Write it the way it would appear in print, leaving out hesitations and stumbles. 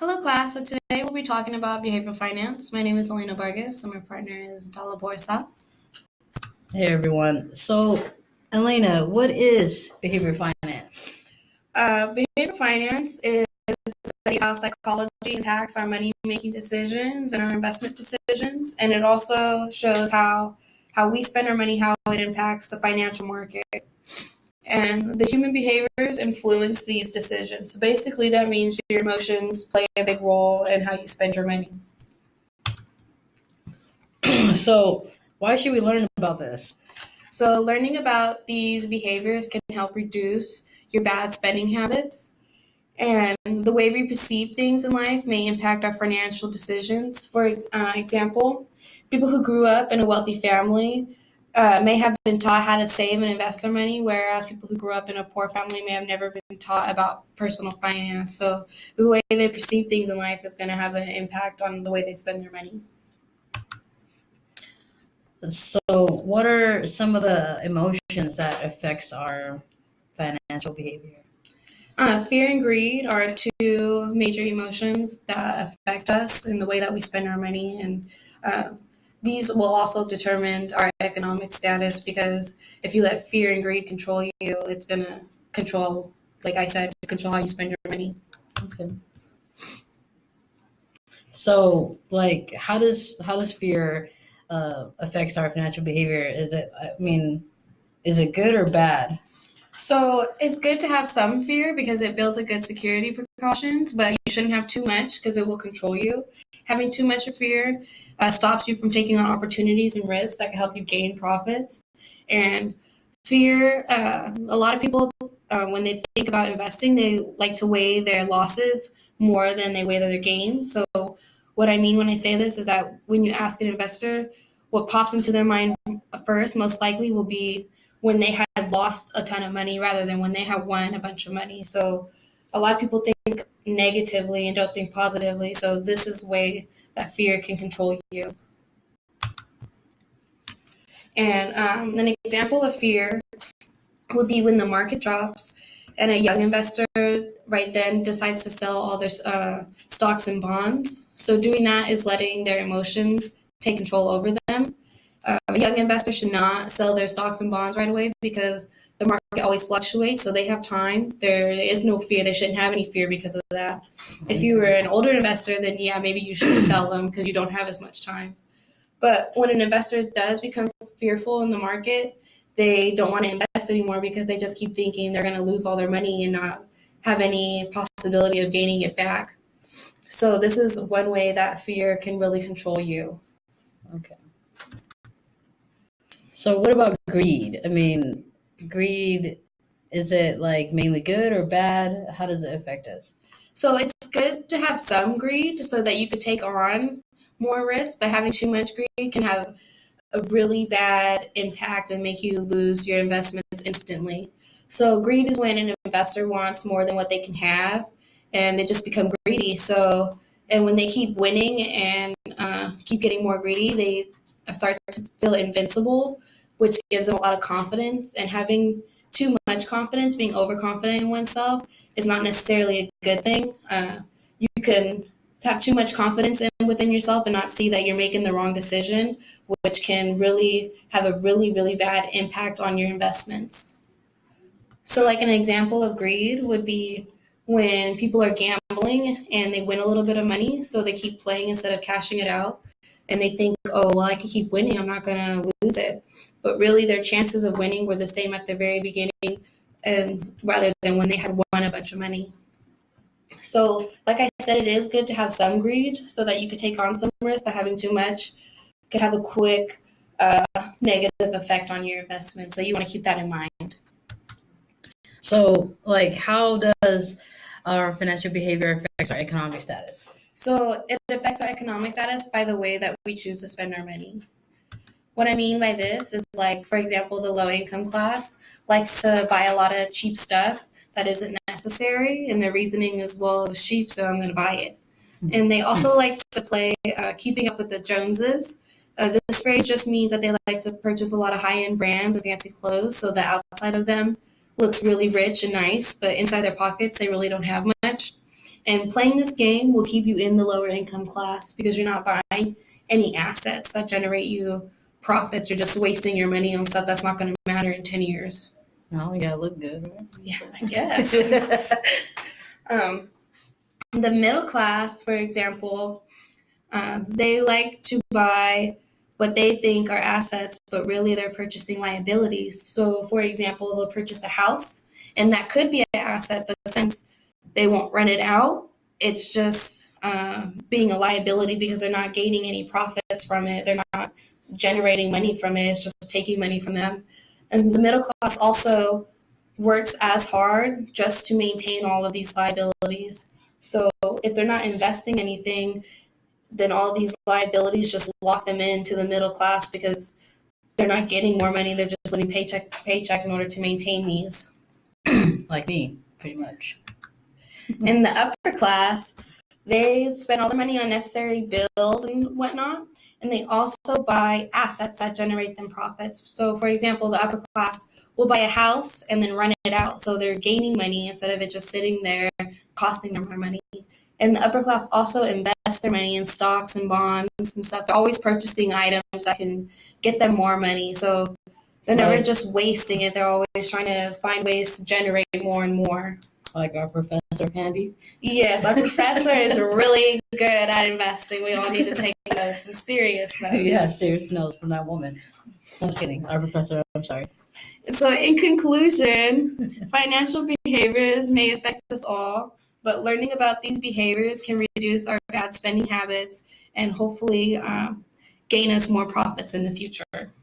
Hello, class. So today we'll be talking about behavioral finance. My name is Alleyna Bargas, and my partner is Dala, Borisouth. Hey everyone. So, Alleyna, what is behavior finance? Behavioral finance is study how psychology impacts our money-making decisions and our investment decisions, and it also shows how we spend our money, how it impacts the financial market. And the human behaviors influence these decisions. So basically, that means your emotions play a big role in how you spend your money. So, why should we learn about this? So learning about these behaviors can help reduce your bad spending habits. And the way we perceive things in life may impact our financial decisions. For example, people who grew up in a wealthy family may have been taught how to save and invest their money, whereas people who grew up in a poor family may have never been taught about personal finance. So the way they perceive things in life is going to have an impact on the way they spend their money. So, what are some of the emotions that affects our financial behavior? Fear and greed are two major emotions that affect us in the way that we spend our money, and these will also determine our economic status because if you let fear and greed control you, it's going to control, like I said, control how you spend your money. Okay. So, how does fear affects our financial behavior? Is it good or bad? So it's good to have some fear because it builds a good security precautions, but you shouldn't have too much because it will control you. Having too much of fear stops you from taking on opportunities and risks that can help you gain profits. And fear, a lot of people, when they think about investing, they like to weigh their losses more than they weigh their gains. So what I mean when I say this is that when you ask an investor, what pops into their mind first most likely will be when they had lost a ton of money rather than when they had won a bunch of money. So a lot of people think negatively and don't think positively. So this is the way that fear can control you. And an example of fear would be when the market drops and a young investor right then decides to sell all their stocks and bonds. So doing that is letting their emotions take control over them. A young investor should not sell their stocks and bonds right away because the market always fluctuates, so they have time. There is no fear. They shouldn't have any fear because of that. If you were an older investor, then yeah, maybe you should sell them because you don't have as much time. But when an investor does become fearful in the market, they don't want to invest anymore because they just keep thinking they're going to lose all their money and not have any possibility of gaining it back. So this is one way that fear can really control you. Okay. So, what about greed? Greed, is it like mainly good or bad? How does it affect us? So it's good to have some greed so that you could take on more risk, but having too much greed can have a really bad impact and make you lose your investments instantly. So greed is when an investor wants more than what they can have and they just become greedy. So, and when they keep winning and keep getting more greedy, they start to feel invincible, which gives them a lot of confidence. And having too much confidence, being overconfident in oneself, is not necessarily a good thing. You can have too much confidence within yourself and not see that you're making the wrong decision, which can really have a really, really bad impact on your investments. So, like an example of greed would be when people are gambling and they win a little bit of money, so they keep playing instead of cashing it out. And they think, oh, well, I can keep winning, I'm not going to lose it. But really, their chances of winning were the same at the very beginning, and rather than when they had won a bunch of money. So, like I said, it is good to have some greed so that you could take on some risk, but having too much could have a quick negative effect on your investment. So, you want to keep that in mind. So, how does our financial behavior affects our economic status? So, it affects our economic status by the way that we choose to spend our money. What I mean by this is, like, for example, the low income class likes to buy a lot of cheap stuff that isn't necessary, and their reasoning is, well, it was cheap, so I'm going to buy it. And they also like to play keeping up with the Joneses. This phrase just means that they like to purchase a lot of high-end brands and fancy clothes so the outside of them looks really rich and nice, but inside their pockets, they really don't have much. And playing this game will keep you in the lower income class because you're not buying any assets that generate you profits. You're just wasting your money on stuff that's not going to matter in 10 years. Oh, you gotta look good, right? Yeah, I guess. The middle class, for example, they like to buy what they think are assets, but really they're purchasing liabilities. So, for example, they'll purchase a house, and that could be an asset, but since they won't rent it out, it's just being a liability because they're not gaining any profits from it. They're not generating money from it. It's just taking money from them. And the middle class also works as hard just to maintain all of these liabilities. So if they're not investing anything, then all these liabilities just lock them into the middle class because they're not getting more money. They're just living paycheck to paycheck in order to maintain these. Like me, pretty much. In the upper class, they spend all their money on necessary bills and whatnot, and they also buy assets that generate them profits. So, for example, the upper class will buy a house and then rent it out. So they're gaining money instead of it just sitting there costing them more money. And the upper class also invest their money in stocks and bonds and stuff. They're always purchasing items that can get them more money. So they're never just wasting it. They're always trying to find ways to generate more and more. Like our professor, Candy. Yes, our professor is really good at investing. We all need to take notes, some serious notes. Yeah, serious notes from that woman. I'm just kidding. Our professor, I'm sorry. So in conclusion, financial behaviors may affect us all, but learning about these behaviors can reduce our bad spending habits and hopefully gain us more profits in the future.